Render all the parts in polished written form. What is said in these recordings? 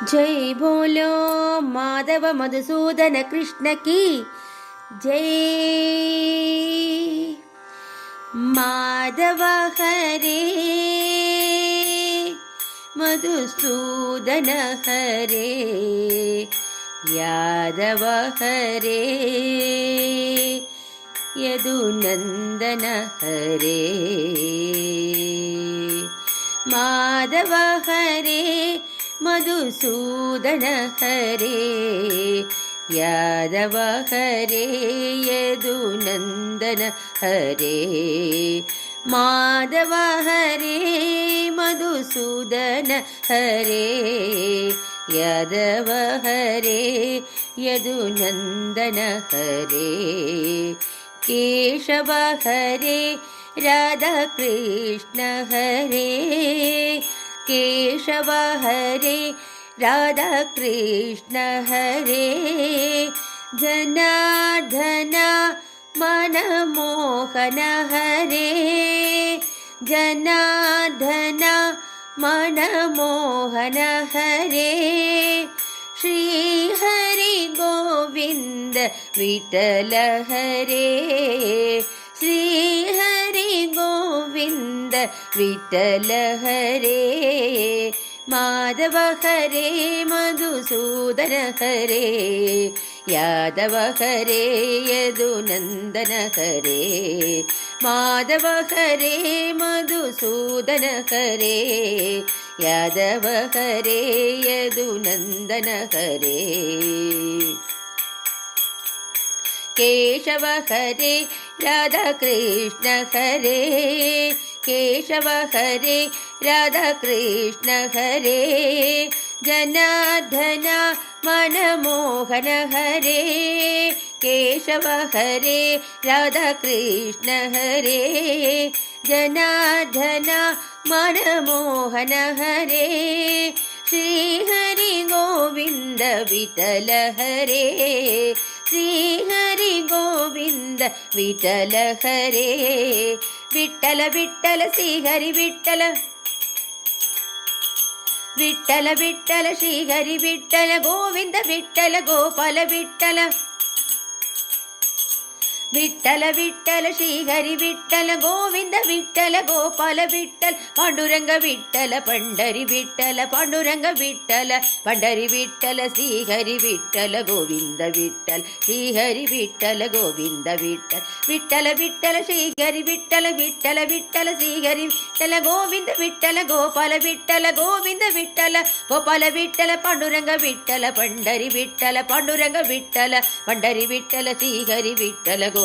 जय बोलो माधव मधुसूदन कृष्ण की जय। माधव हरे मधुसूदन हरे यादव हरे यदुनंदन हरे। माधव हरे मधुसूदन हरे यादव हरे यदुनंदन हरे। माधव हरे मधुसूदन हरे यादव हरे यदुनंदन हरे। केशव हरे राधा कृष्ण हरे केशव हरे राधा कृष्ण हरे। जनार्दन मनमोहन हरे जनार्दन मनमोहन हरे। श्री हरि गोविंद विठल हरे श्री हरि गोविंद विठल हरे। माधव हरे मधुसूदन हरे यादव हरे यदुनंदन हरे। माधव हरे मधुसूदन हरे यादव हरे यदुनंदन हरे। केशव हरे राधा कृष्ण हरे केशव हरे राधा कृष्ण हरे। जनार्दन मनमोहन हरे केशव हरे राधा कृष्ण हरे। जनार्दन मनमोहन हरे श्री हरि गोविंद विठल हरे श्री हरि गोविंद विठल हरे। विठल विठल श्री हरि विठल विठल विठल श्री हरि विठल गोविंद विठल गोपाल विठल विठल विठल श्री हरि विठल गोविंद विठल गोपाल विठल। पांडुरंग विठल पंडरी विठल पांडुरंग विठल पंडरी विठल। श्री हरि विठल गोविंद विठल श्री हरि विठल गोविंद विठल। विठल विठल श्री हरि विठल विठल विठल श्री हरि विठल गोविंद विठल गोपाल विठल गोविंद विठल गोपाल विठल। पांडुरंग विठल पंडरी विठल पांडुरंग विठल पंडरी विठल। श्री हरि विठल गोविंद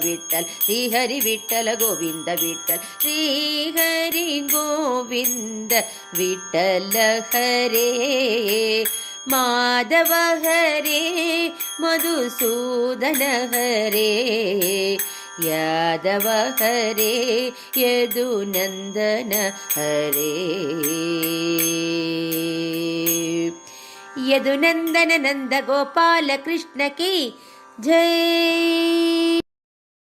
विठल श्री हरि विठल गोविंद विठल श्री हरि गोविंद विठल हरे। माधव हरे मधुसूदन हरे यादव हरे यदुनंदन हरे। यदुनंदन नंद गोपाल कृष्ण की जय।